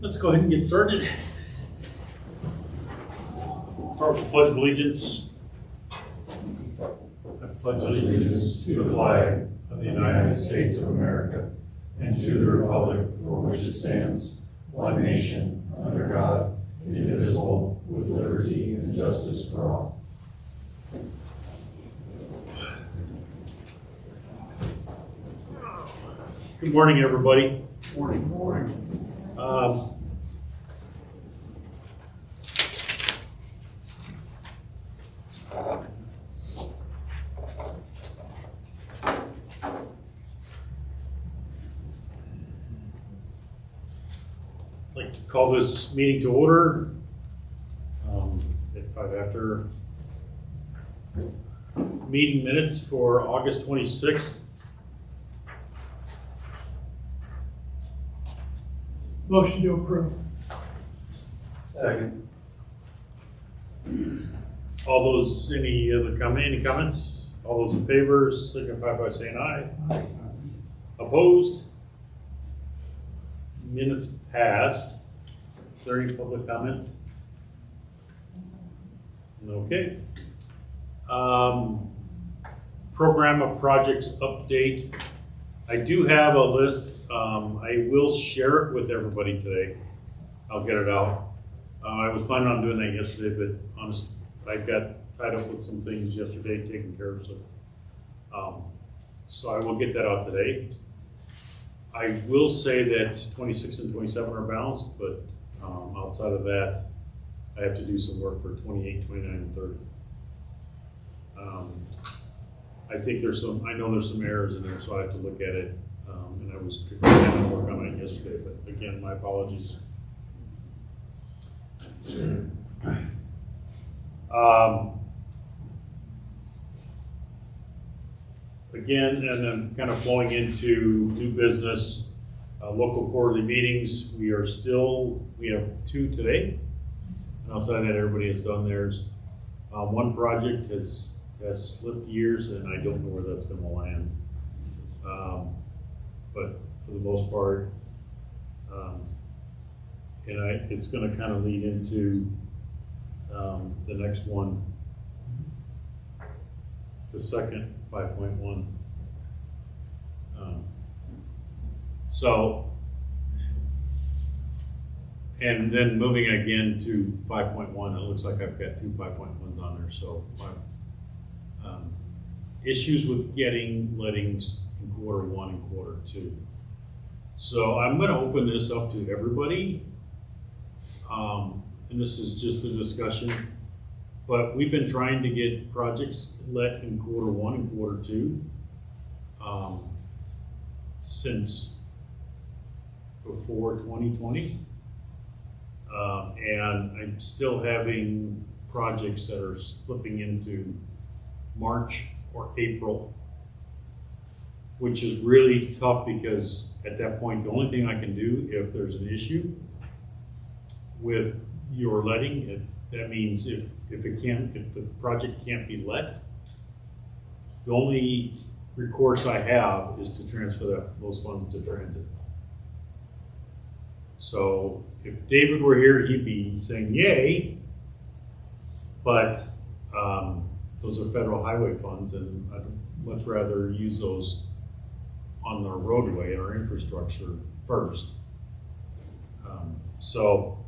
Let's go ahead and get started. Start with the Pledge of Allegiance. I pledge allegiance to the flag of the United States of America and to the republic for which it stands, one nation, under God, indivisible, with liberty and justice for all. Good morning, everybody. Morning. Morning. I'd like to call this meeting to order at 5 after. Meeting minutes for August 26th. Motion to approve. Second. All those, any comments? All those in favor signify by saying aye. Opposed? Minutes passed. Is there any public comment? Okay. Program of projects update. I do have a list. I will share it with everybody today. I'll get it out. I was planning on doing that yesterday, but honestly, I got tied up with some things yesterday, taking care of so I will get that out today. I will say that 26 and 27 are balanced, but outside of that, I have to do some work for 28, 29, and 30. I think I know there's some errors in there, so I have to look at it. And I was having to work on it yesterday, but again, my apologies. Again, and then kind of flowing into new business, local quarterly meetings. We have 2 today. And outside of that, everybody has done theirs. One project has slipped years, and I don't know where that's going to land. But for the most part, it's going to kind of lead into the next one, the second 5.1. And then moving again to 5.1, it looks like I've got 2 5.1s on there. So issues with getting lettings in quarter 1 and quarter 2. So I'm going to open this up to everybody. And this is just a discussion, but we've been trying to get projects let in quarter 1 and quarter 2 since before 2020. And I'm still having projects that are slipping into March or April, which is really tough because at that point, the only thing I can do if there's an issue with your letting, that means if the project can't be let, the only recourse I have is to transfer those funds to transit. So if David were here, he'd be saying yay, but those are federal highway funds, and I'd much rather use those on our roadway, our infrastructure first. So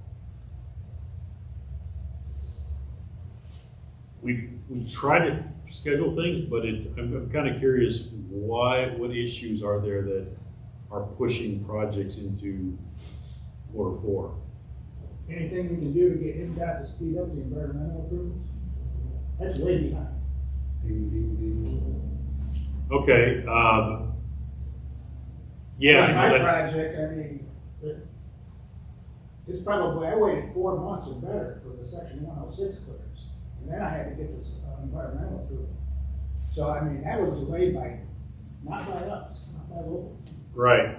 we try to schedule things, but I'm kind of curious what issues are there that are pushing projects into quarter 4? Anything we can do to get MDOT to speed up the environmental approvals? That's way behind. Okay. Yeah, I know My that's. project, I mean, it's probably, I waited 4 months or better for the section 106 clearance. And then I had to get this environmental approval. So, I mean, that was delayed not by us, not by local. Right.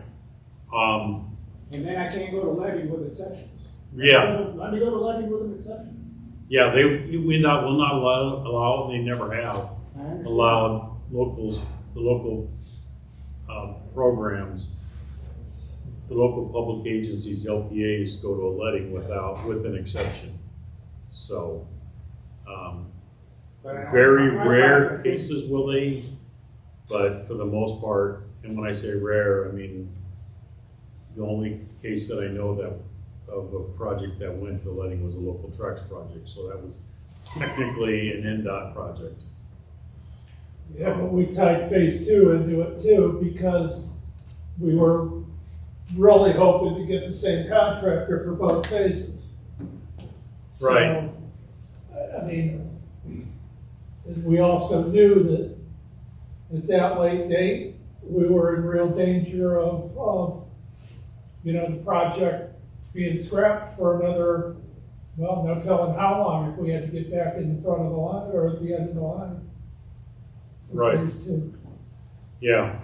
And then I can't go to levy with exceptions. Yeah. Let me go to levy with an exception. Yeah, will not allow, and they never have allowed the local programs the local public agencies, LPAs, go to a letting with an exception. So, But I- very my rare project- cases will they, but for the most part, and when I say rare, I mean, the only case that I know that, of a project that went to letting was a local TROC project, so that was technically an NDOT project. Yeah, but we tied phase two into it too, because we were really hoping to get the same contractor for both phases. So, Right. I mean, and we also knew that at that late date, we were in real danger of the project being scrapped for another, well, no telling how long, if we had to get back in the front of the line or at the end of the line. For Right. phase two. Yeah.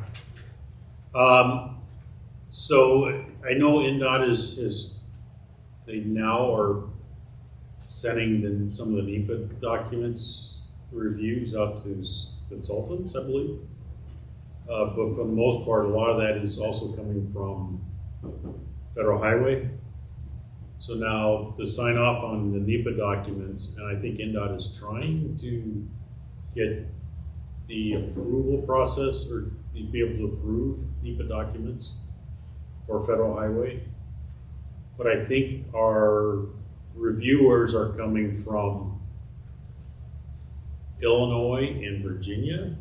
So I know NDOT is they now are sending some of the NEPA documents reviews out to consultants, I believe. But for the most part, a lot of that is also coming from Federal Highway. So now the sign off on the NEPA documents, and I think NDOT is trying to get the approval process or be able to approve NEPA documents for Federal Highway. But I think our reviewers are coming from Illinois and Virginia,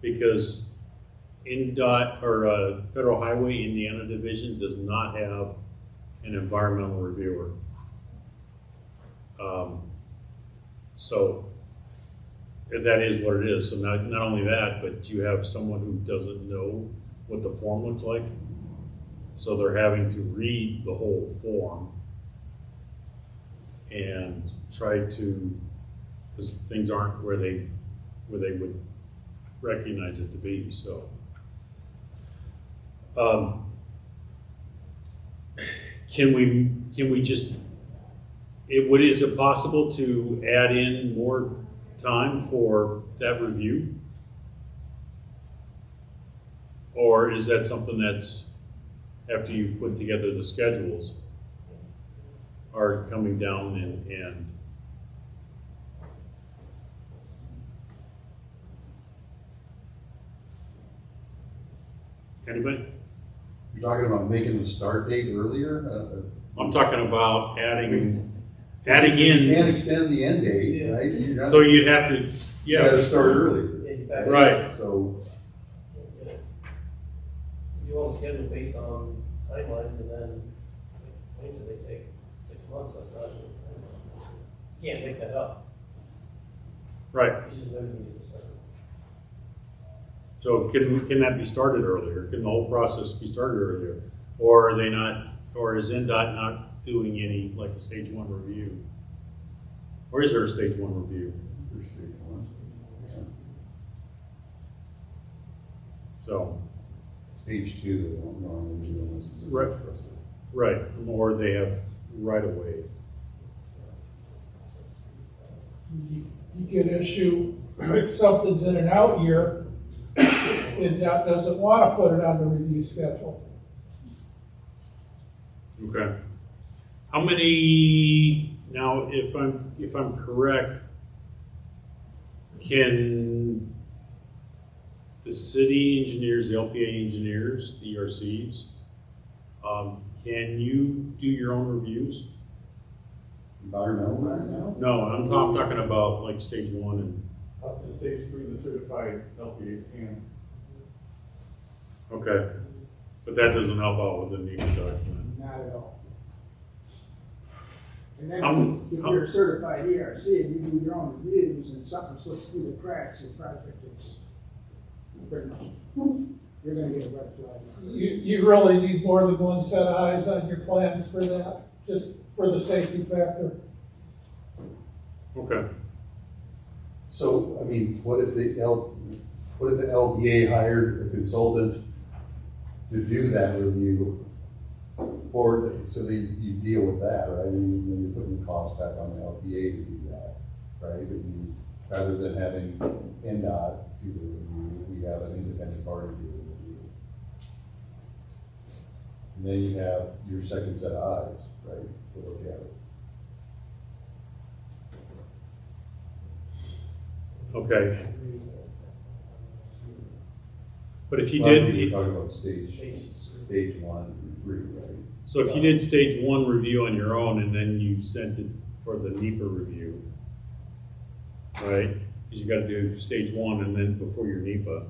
because NDOT or Federal Highway Indiana Division does not have an environmental reviewer. So that is what it is. So not only that, but you have someone who doesn't know what the form looks like. So they're having to read the whole form and try to, because things aren't where they would recognize it to be. So, can we just? Is it possible to add in more time for that review, or is that something that's after you put together the schedules are coming down and anybody? You're talking about making the start date earlier? I'm talking about adding You can't in, extend the end date, right? so you'd have to, You gotta yeah, start earlier. right, So, You want to schedule based on timelines and then, wait, so they take 6 months, that's not, you can't make that up. right. You should never need to start. So can that be started earlier? Can the whole process be started earlier? Or are they not, or is NDOT not doing any, like a stage one review? Or is there a stage one review? there's stage one. So, Stage two, they don't normally do unless it's a Right. process. right, or they have right of way. You can issue, if something's in an out year, and that doesn't want to put it on the review schedule. Okay. How many, now if I'm correct, can the city engineers, the LPA engineers, the ERCs, can you do your own reviews? Environmental right now? No, I'm talking about like stage one and, Up to stage three, the certified LPAs can. okay. But that doesn't help out with the NEPA document. Not at all. And then How- if you're a certified ERC and you do your own reviews and something slips through the cracks, your project is pretty much, you're gonna get a red flag. You really need more than one set of eyes on your plans for that, just for the safety factor. Okay. So, I mean, what if the LPA hired a consultant to do that review so that you deal with that, right? I mean, then you're putting the cost back on the LPA to do that, right? I mean, rather than having NDOT do the review, we have an independent party do the review. And then you have your second set of eyes, right, to look at it. Okay, but if you Well, did, You're talking about stage 1 and 3, right? so if you did stage 1 review on your own and then you sent it for the NEPA review, right? Because you gotta do stage 1 and then before your NEPA.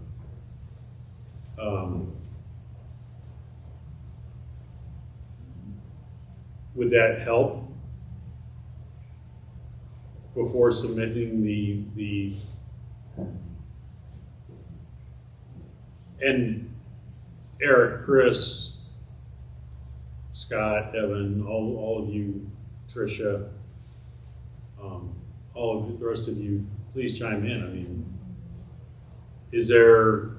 Would that help before submitting the and Eric, Chris, Scott, Evan, all of you, Tricia, all of the rest of you, please chime in. I mean, is there,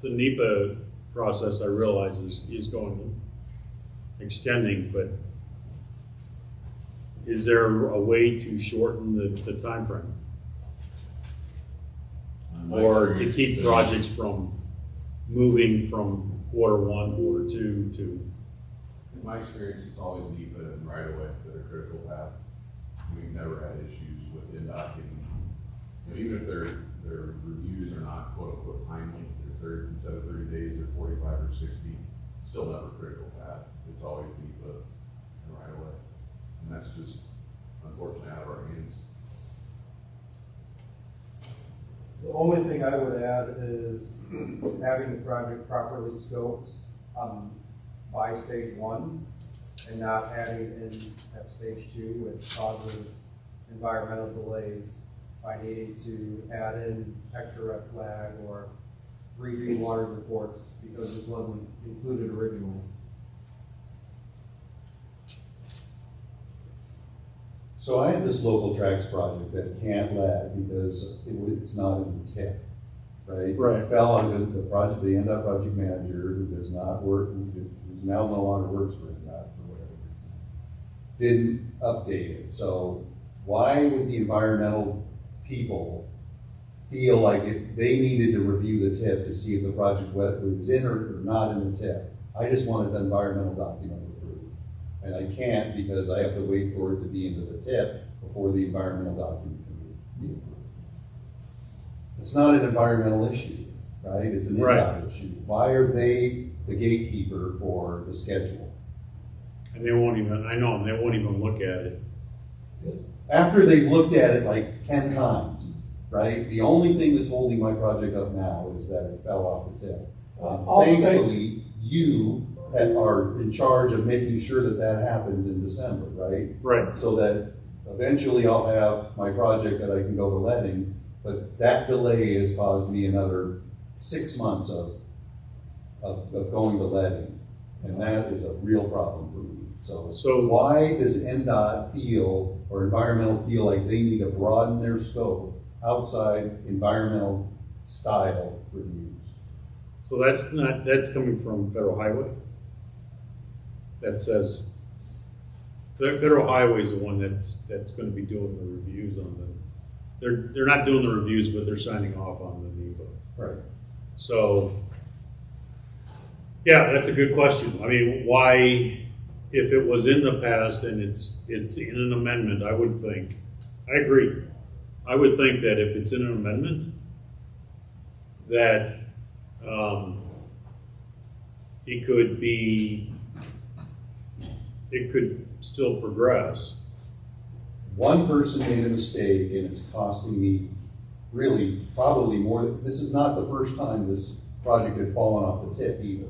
the NEPA process I realize is going, extending, but is there a way to shorten the timeframe? Or to keep projects from moving from Q1, Q2 to, In my experience, it's always NEPA and right away that are critical path. We've never had issues with NDOT getting, even if their reviews are not quote unquote timely, instead of 30 days, they're 45 or 60, still never critical path. It's always NEPA and right away. And that's just unfortunately out of our hands. The only thing I would add is having the project properly scoped by stage 1 and not adding in at stage 2, which causes environmental delays by needing to add in extra red flag or redo water reports because it wasn't included originally. So I had this local tracks project that can't let because it's not in the tip, right? Right. It fell on the project, the NDOT project manager who does not work, who's now no longer works for NDOT for whatever reason, didn't update it. So why would the environmental people feel like they needed to review the tip to see if the project was in or not in the tip? I just wanted the environmental document approved. And I can't because I have to wait for it to be into the tip before the environmental document can be approved. It's not an environmental issue, right? It's an NDOT issue. Why are they the gatekeeper for the schedule? and they won't even, I know, they won't even look at it. After they've looked at it like 10 times, right? The only thing that's holding my project up now is that it fell off the tip. I'll say- Thankfully, you are in charge of making sure that that happens in December, right? Right. So that eventually I'll have my project that I can go to letting, but that delay has caused me another 6 months of going to letting, and that is a real problem for me. So why does NDOT feel, or environmental feel like they need to broaden their scope outside environmental style reviews? So that's coming from Federal Highway? That says, Federal Highway is the one that's gonna be doing the reviews on they're not doing the reviews, but they're signing off on the NEPA. Right. So, yeah, that's a good question. I mean, why, if it was in the past and it's in an amendment, I would think, I agree. I would think that if it's in an amendment, that it could still progress. One person made a mistake and it's costing me really probably more this is not the first time this project had fallen off the tip either,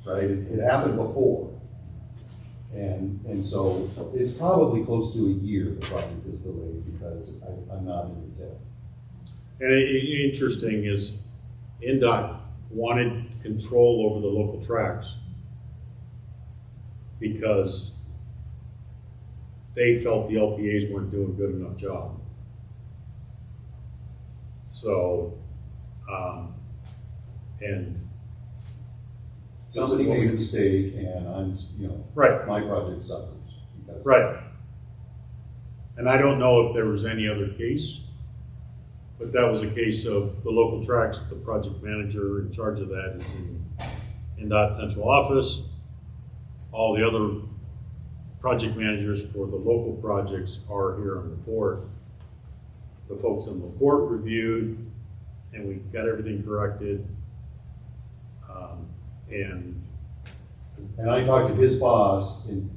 right? It happened before. And so it's probably close to a year the project is delayed because I'm not in the tip. And interesting is NDOT wanted control over the local tracks because they felt the LPAs weren't doing a good enough job. So, and Somebody made a mistake and I'm, right, my project suffers. Because right. And I don't know if there was any other case, but that was a case of the local tracks, the project manager in charge of that is NDOT central office. All the other project managers for the local projects are here on the board. The folks in the port reviewed, and we got everything corrected. And I talked to his boss, and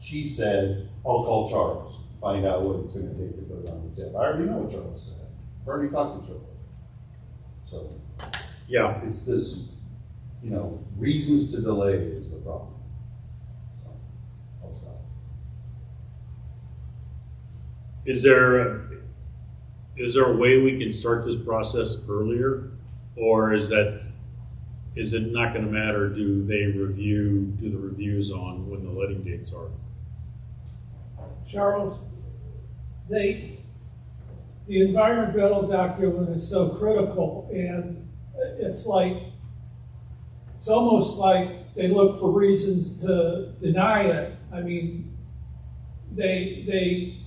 she said, I'll call Charles, find out what it's gonna take to put it on the tip. I already know what Charles said. I've already talked to Charles. So, Yeah, it's this, reasons to delay is the problem. So, I'll stop. is there a way we can start this process earlier? Or is it not gonna matter? Do the reviews on when the letting dates are? Charles, the environmental document is so critical, and it's almost like they look for reasons to deny it. I mean, they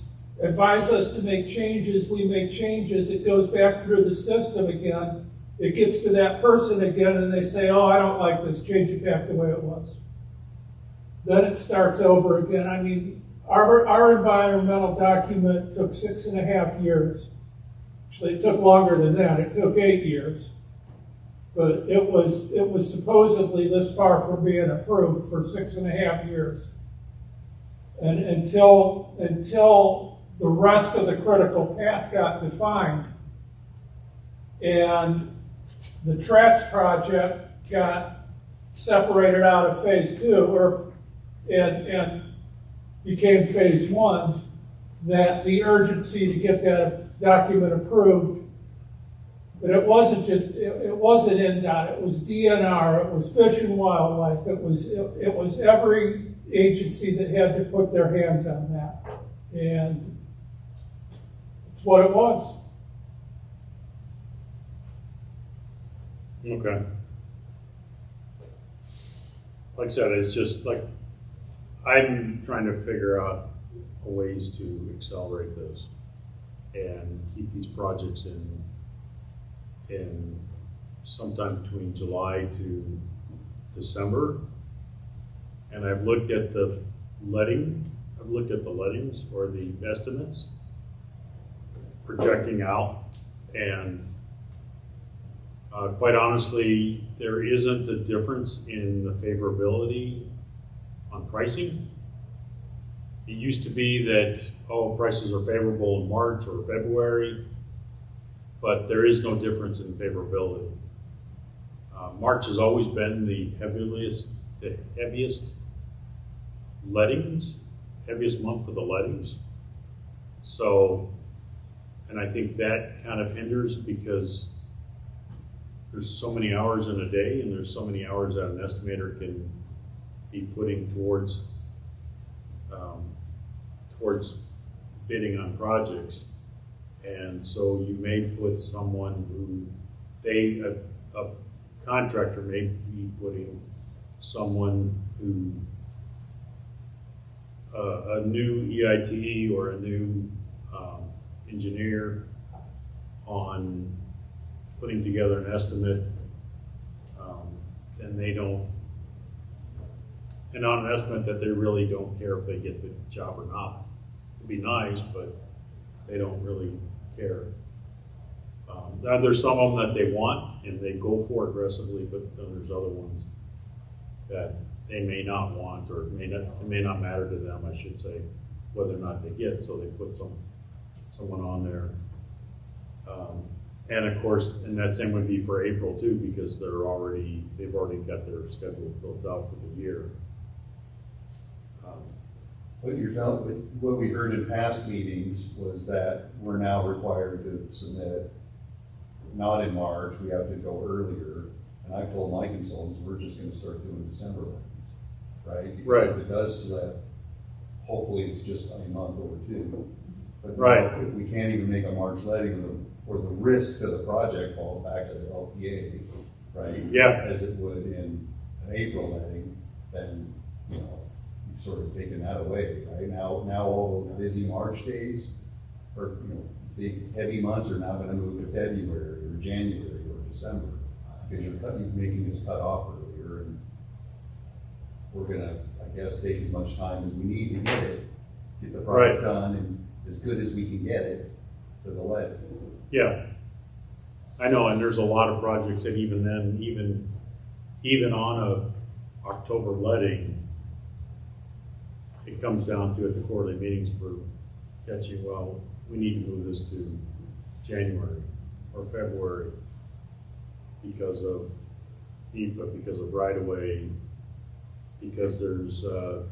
advise us to make changes, we make changes, it goes back through the system again, it gets to that person again, and they say, oh, I don't like this, change it back the way it was. Then it starts over again. I mean, our environmental document took 6.5 years. Actually, it took longer than that. It took 8 years. But it was supposedly this far from being approved for 6.5 years. And until the rest of the critical path got defined, and the TROC project got separated out of phase 2, and became phase 1, that the urgency to get that document approved, but it wasn't NDOT, it was DNR, it was Fish and Wildlife, it was every agency that had to put their hands on that. And it's what it was. Okay. Like I said, it's just like, I'm trying to figure out ways to accelerate this and keep these projects in sometime between July to December. And I've looked at the lettings or the estimates projecting out, and quite honestly, there isn't a difference in the favorability on pricing. It used to be that, prices are favorable in March or February, but there is no difference in favorability. March has always been the heaviest month for the lettings. So, and I think that kind of hinders because there's so many hours in a day, and there's so many hours that an estimator can be putting towards bidding on projects. And so you may put someone a contractor may be putting someone who, a new EIT or a new engineer on putting together an estimate, and on an estimate that they really don't care if they get the job or not. It'd be nice, but they don't really care. There's some of them that they want and they go for aggressively, but then there's other ones that they may not want, or it may not matter to them, I should say, whether or not they get, so they put someone on there. And of course, and that same would be for April too, because they've already got their schedule built out for the year. What we heard in past meetings was that we're now required to submit, not in March, we have to go earlier. And I've told my consultants, we're just gonna start doing December lettings, right? Because Right. if it does slip, hopefully it's just a month or 2. But Right. if we can't even make a March letting, or the risk of the project falls back to the LPA, right? Yeah. As it would in an April letting, then, you've sort of taken that away, right? Now all the busy March days, or, big heavy months are now gonna move to February or January or December, because you're making this cut off earlier, and we're gonna, I guess, take as much time as we need to get the project Right. done and as good as we can get it to the lead. Yeah. I know, and there's a lot of projects that even then, even on a October letting, it comes down to at the quarterly meetings for catching, well, we need to move this to January or February because of NEPA, because of right-of-way, because there's a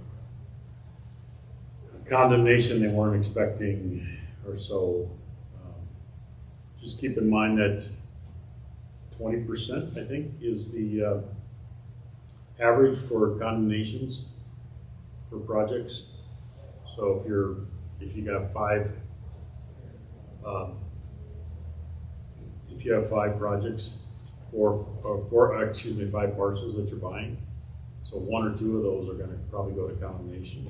condemnation they weren't expecting or so. Just keep in mind that 20%, I think, is the average for condemnations for projects. So if you got five projects, five parcels that you're buying, so one or two of those are going to probably go to condemnation.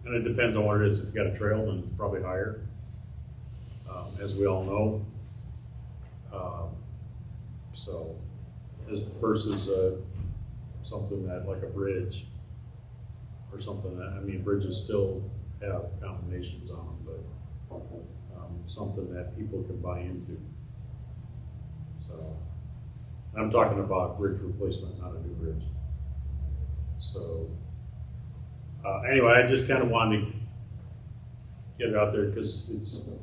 And it depends on what it is. If you got a trail, then it's probably higher, as we all know. So, as versus something that like a bridge or something that, I mean, bridges still have condemnations on them, but something that people can buy into. So, I'm talking about bridge replacement, not a new bridge. So, anyway, I just kind of wanted to get it out there because it's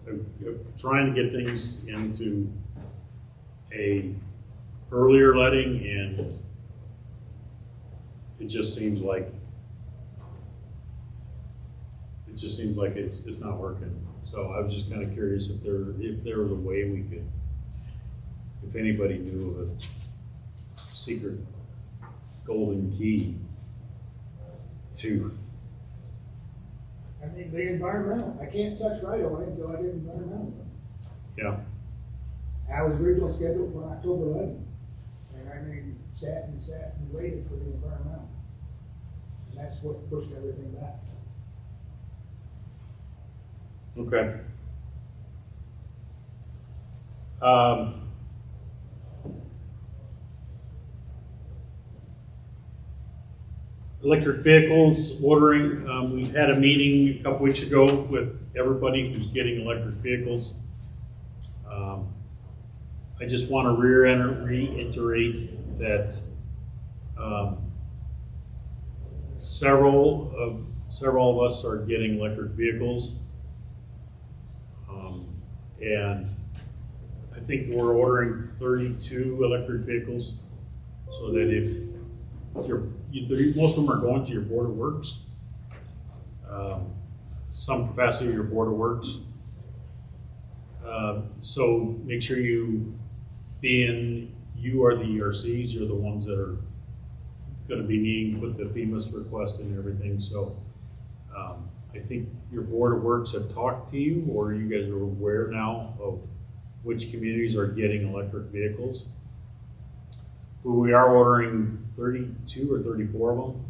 trying to get things into a earlier letting, and it just seems like it's not working. So I was just kind of curious if there was a way we could, if anybody knew of a secret golden key to. I mean, the environmental, I can't touch right away until I get environmental. Yeah. I was originally scheduled for October 11th, and I mean, sat and waited for the environmental. And that's what pushed everything back. Okay. Electric vehicles ordering. We had a meeting a couple weeks ago with everybody who's getting electric vehicles. I just want to reiterate that several of us are getting electric vehicles. And I think we're ordering 32 electric vehicles, so that if most of them are going to your Board of Works, some capacity of your Board of Works. So make sure you are the ERCs, you're the ones that are going to be needing to put the FEMA's request and everything. So I think your Board of Works have talked to you, or you guys are aware now of which communities are getting electric vehicles. We are ordering 32 or 34 of them.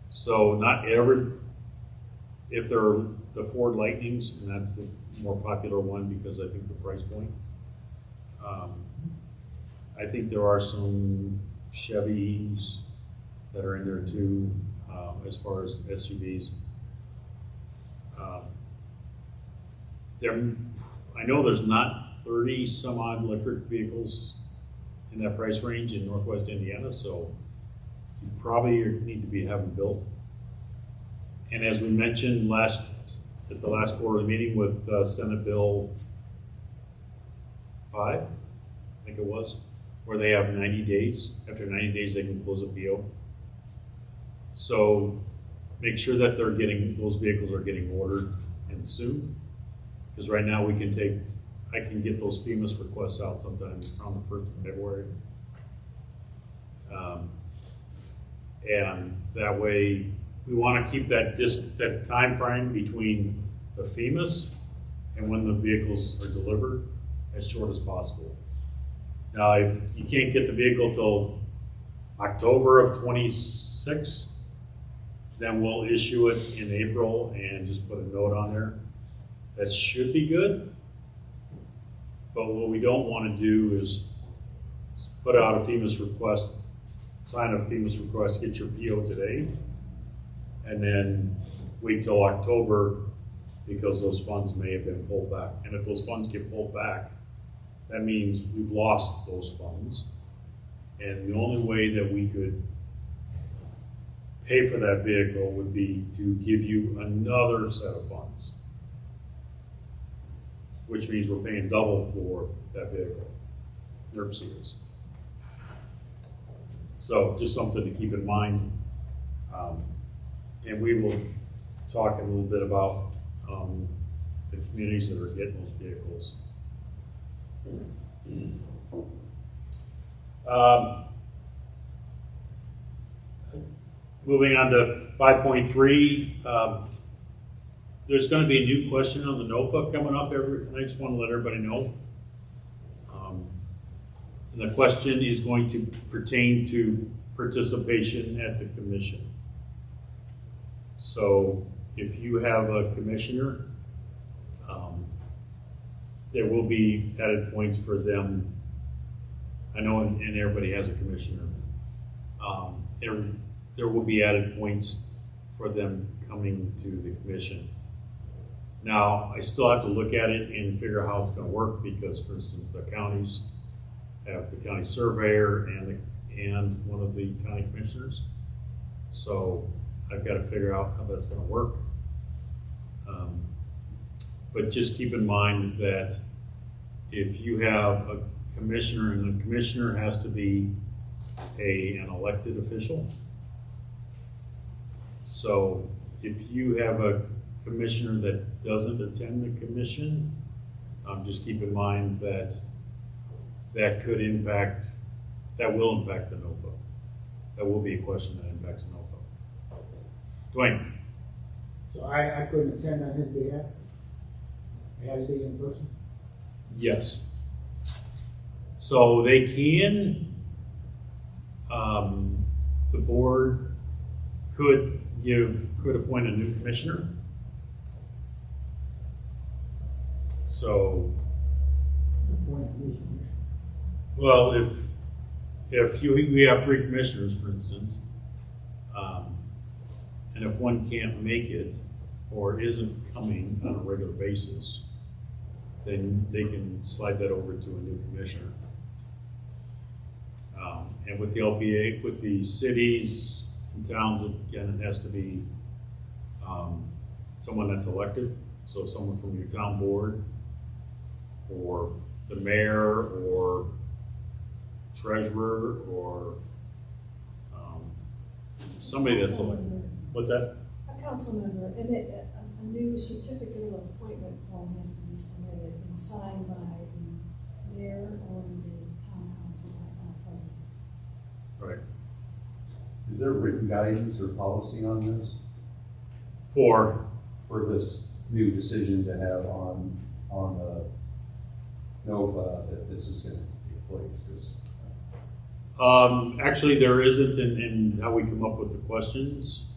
So not every, if they're the Ford Lightnings, and that's the more popular one because I think the price point. I think there are some Chevys that are in there too, as far as SUVs. I know there's not 30 some odd electric vehicles in that price range in Northwest Indiana, so you probably need to be having built. And as we mentioned at the last quarterly meeting with Senate Bill 5, I think it was, where they have 90 days. After 90 days, they can close a PO. So make sure that those vehicles are getting ordered and soon, because right now I can get those FEMA's requests out sometime around the 1st of February. And that way, we want to keep that time frame between the FEMA's and when the vehicles are delivered as short as possible. Now, if you can't get the vehicle till October of 26, then we'll issue it in April and just put a note on there. That should be good. But what we don't want to do is put out a FEMA's request sign up FEMA's request, get your PO today, and then wait till October because those funds may have been pulled back. And if those funds get pulled back, that means we've lost those funds. And the only way that we could pay for that vehicle would be to give you another set of funds, which means we're paying double for that vehicle, NERC series. So just something to keep in mind. And we will talk a little bit about the communities that are getting those vehicles. Moving on to 5.3, there's going to be a new question on the NOFA coming up. I just want to let everybody know. And the question is going to pertain to participation at the commission. So if you have a commissioner, there will be added points for them. I know, and everybody has a commissioner. There will be added points for them coming to the commission. Now, I still have to look at it and figure out how it's going to work because, for instance, the counties have the county surveyor and one of the county commissioners. So I've got to figure out how that's going to work. But just keep in mind that if you have a commissioner, and the commissioner has to be an elected official. So if you have a commissioner that doesn't attend the commission, just keep in mind that that will impact the NOFA. That will be a question that impacts the NOFA. Dwayne. So I couldn't attend on his behalf? It has to be in person? Yes. So they can, the board could appoint a new commissioner. So, well, if we have 3 commissioners, for instance, and if one can't make it or isn't coming on a regular basis, then they can slide that over to a new commissioner. And with the LPA, with the cities and towns, again, it has to be someone that's elected. So someone from your town board, or the mayor, or treasurer, or somebody that's elected. What's that? A council member, and a new certificate of appointment form has to be submitted and signed by the mayor or the town council. Right. Is there written guidance or policy on this? For this new decision to have on the NOVA that this is going to take place? Actually, there isn't, and how we come up with the questions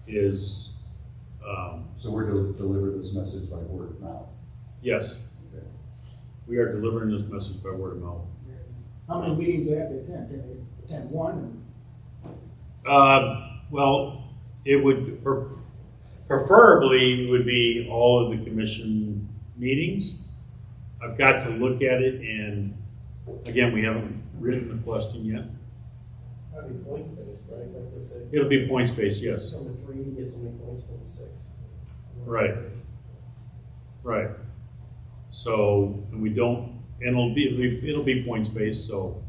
is. So we're to deliver this message by word of mouth? Yes. Okay. We are delivering this message by word of mouth. How many meetings do they have to attend? Can they attend one? Well, it would preferably would be all of the commission meetings. I've got to look at it, and again, we haven't written the question yet. That'd be point based, right? Like let's say It'll be points based, yes. number 3 gets so many points, number 6. Right. Right. So, and we don't, and it'll be points based. So,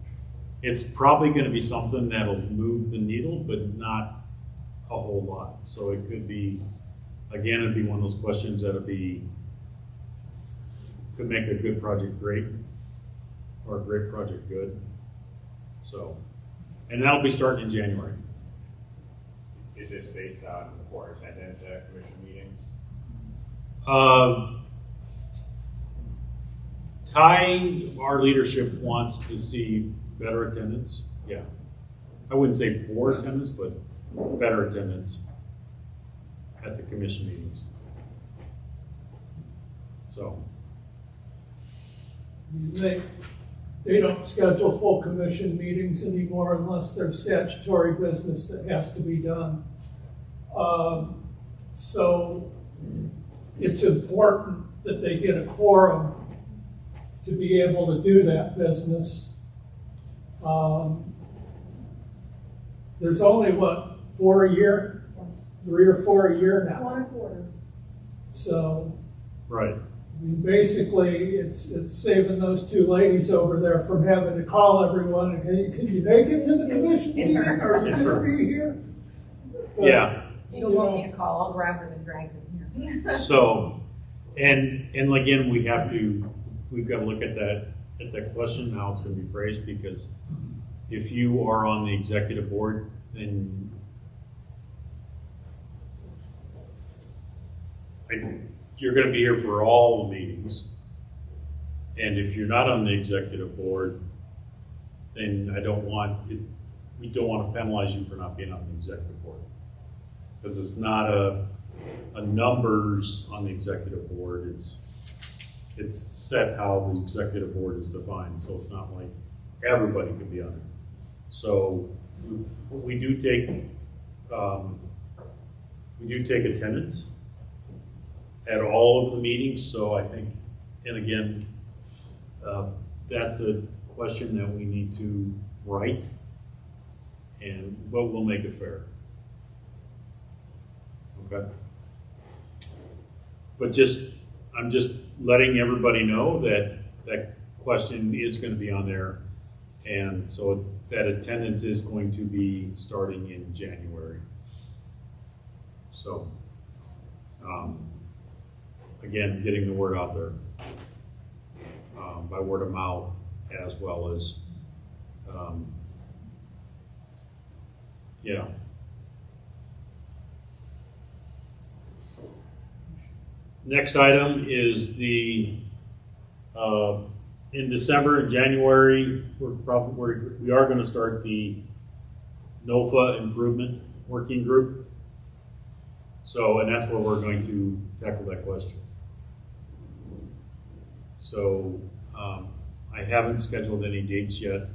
it's probably going to be something that'll move the needle, but not a whole lot. So it could be, again, it'd be one of those questions that'll be, could make a good project great, or a great project good. So, and that'll be starting in January. Is this based on core attendance at commission meetings? Our leadership wants to see better attendance. Yeah. I wouldn't say poor attendance, but better attendance at the commission meetings. So. You think they don't schedule full commission meetings anymore unless there's statutory business that has to be done. So it's important that they get a quorum to be able to do that business. There's only, what, 4 a year? Yes. 3 or 4 a year now. 1 quarter. So, Right. I mean, basically, it's saving those two ladies over there from having to call everyone, and hey, can you make it to the commission It's meeting? her. Are you It's her. gonna be here? But, Yeah. You don't want me to call, I'll grab her and drag them here. So, and again, we've got to look at that question, how it's going to be phrased, because if you are on the executive board, then you're going to be here for all the meetings. And if you're not on the executive board, then we don't want to penalize you for not being on the executive board. Because it's not a numbers on the executive board, it's set how the executive board is defined, so it's not like everybody can be on it. So we do take attendance at all of the meetings, so I think, and again, that's a question that we need to write, but we'll make it fair. Okay. But I'm just letting everybody know that that question is going to be on there. And so that attendance is going to be starting in January. So, again, getting the word out there by word of mouth, as well as, yeah. Next item is in December and January, we are going to start the NOFA improvement working group. So, and that's where we're going to tackle that question. So, I haven't scheduled any dates yet.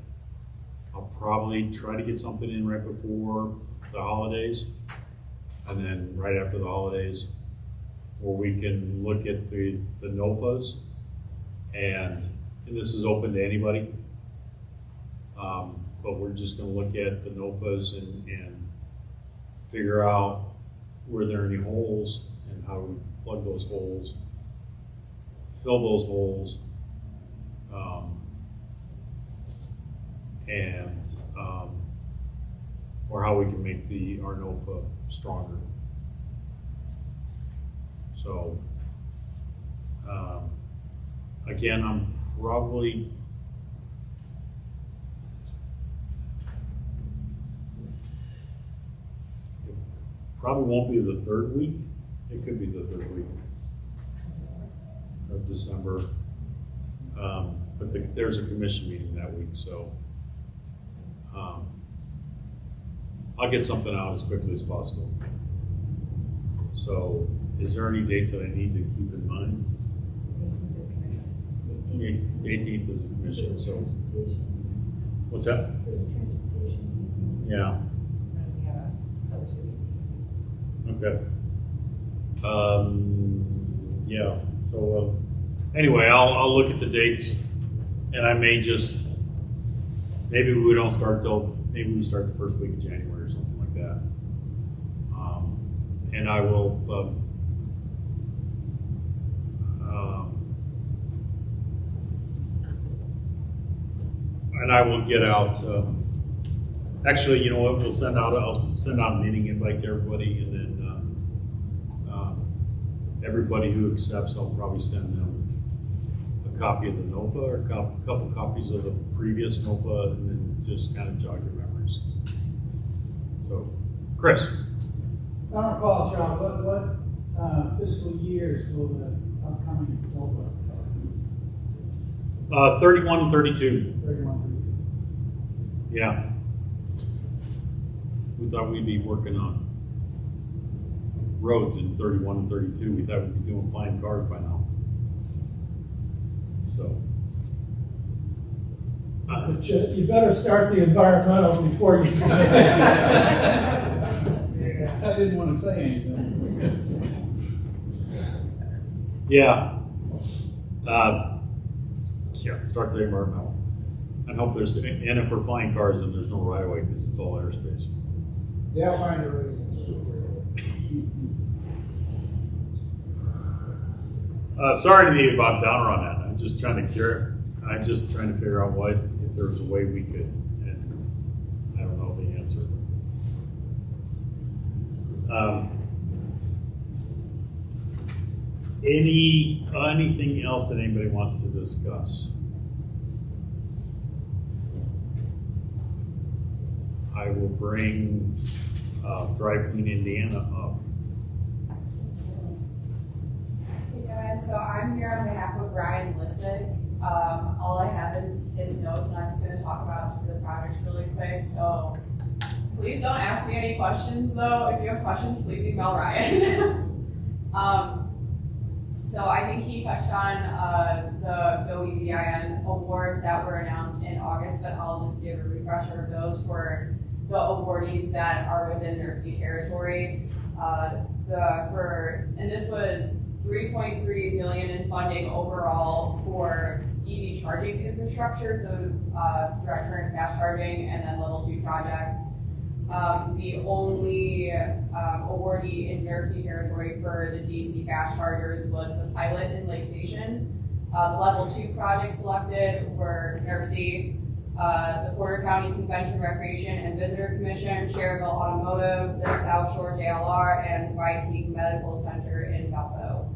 I'll probably try to get something in right before the holidays, and then right after the holidays, where we can look at the NOFAs, and this is open to anybody, but we're just going to look at the NOFAs and figure out were there any holes and how we plug those holes, fill those holes, or how we can make our NOFA stronger. So, again, I'm probably won't be the third week. It could be the third week of December. But there's a commission meeting that week, so I'll get something out as quickly as possible. So, is there any dates that I need to keep in mind? 18th is a commission, so. What's that? There's a transportation. Yeah. We have a Summer City meeting too. Okay. Yeah, so, anyway, I'll look at the dates, and I may just, maybe we don't start maybe we start the first week of January or something like that. And I will, get out, actually, you know what, I'll send out a meeting invite to everybody, and then everybody who accepts, I'll probably send them a copy of the NOFA or a couple copies of the previous NOFA, and then just kind of jog your memories. So, Chris. I don't recall, John, what fiscal years will the upcoming NOFA? 31 and 32. 31. Yeah. We thought we'd be working on roads in 31 and 32. We thought we'd be doing flying cars by now. So, But you better start the environmental before you submit. I didn't want to say anything. Yeah. Yeah, start the environmental. And hope there's, and if we're flying cars, then there's no right of way because it's all airspace. They'll find a reason. Sorry to be about downer on that. I'm just trying to figure out what, if there's a way we could, and I don't know the answer. Anything else that anybody wants to discuss? I will bring Dry Clean Indiana up. Hey guys, so I'm here on behalf of Ryan Listick. All I have is his notes, and I'm just going to talk about the project really quick. So please don't ask me any questions, though. If you have questions, please email Ryan. So I think he touched on the Go EVIN awards that were announced in August, but I'll just give a refresher of those for the awardees that are within NERC territory. And this was $3.3 million in funding overall for EV charging infrastructure, so direct current fast charging, and then level 2 projects. The only awardee in NERC territory for the DC fast chargers was the pilot in Lake Station. The level 2 projects selected were NERC, the Porter County Convention Recreation and Visitor Commission, Cherville Automotive, the South Shore JLR, and White Peak Medical Center in Valpo.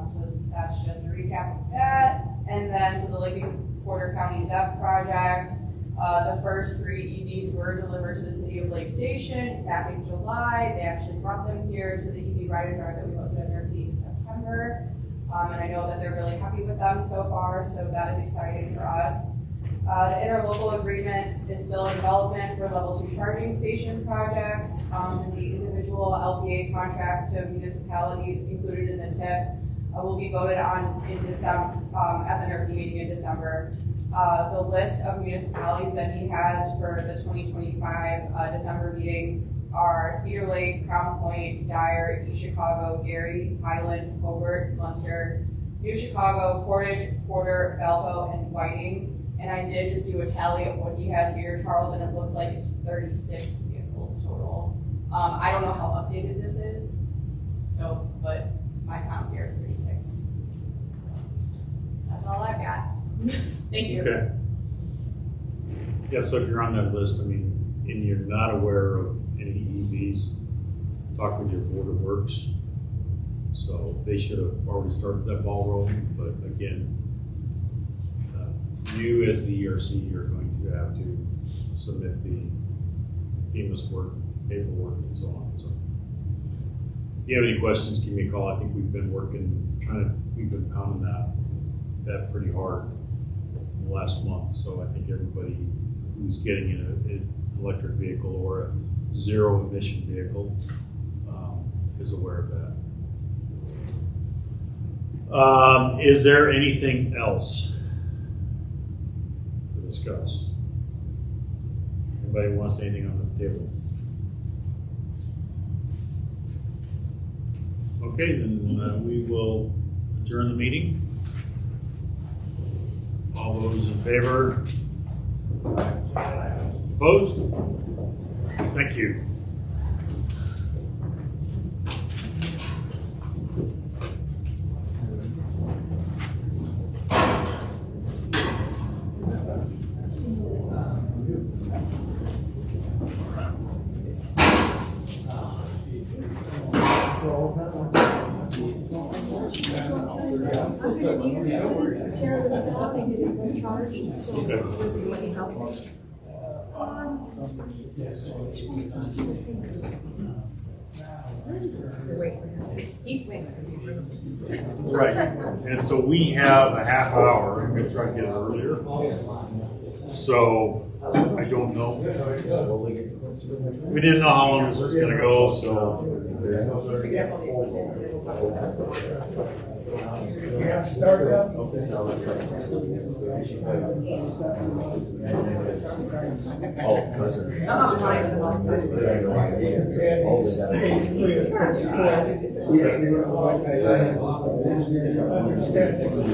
So that's just a recap of that. And then, so the Lincoln Porter County ZEP project, the first 3 EVs were delivered to the city of Lake Station back in July. They actually brought them here to the EV Ride and Drive that we hosted at NERC in September. And I know that they're really happy with them so far, so that is exciting for us. The interlocal agreement is still in development for level 2 charging station projects. And the individual LPA contracts to municipalities included in the TIP will be voted on in December, at the NERC meeting in December. The list of municipalities that he has for the 2025 December meeting are Cedar Lake, Crown Point, Dyer, East Chicago, Gary, Highland, Hobart, Munster, New Chicago, Portage, Porter, Valpo, and Whiting. And I did just do a tally of what he has here, Charles, and it looks like it's 36 vehicles total. I don't know how updated this is, so, but my count here is 36. That's all I've got. Thank you. Okay. Yeah, so if you're on that list, I mean, and you're not aware of any EVs, talk with your Board of Works. So they should have already started that ball rolling, but again, you as the ERC are going to have to submit the FEMA's work, paperwork, and so on. So if you have any questions, give me a call. I think we've been we've been pounding that pretty hard in the last month. So I think everybody who's getting in an electric vehicle or a zero emission vehicle is aware of that. Is there anything else to discuss? Anybody wants anything on the table? Okay, then we will adjourn the meeting. All those in favor? Opposed? Thank you. He's waiting for you. Right, and so we have a half hour. I'm going to try to get it earlier. So I don't know. We didn't know how long this was going to go, so. Yeah, start up. Oh, president. I'm not flying along. Phase 3 of 2012. Understand.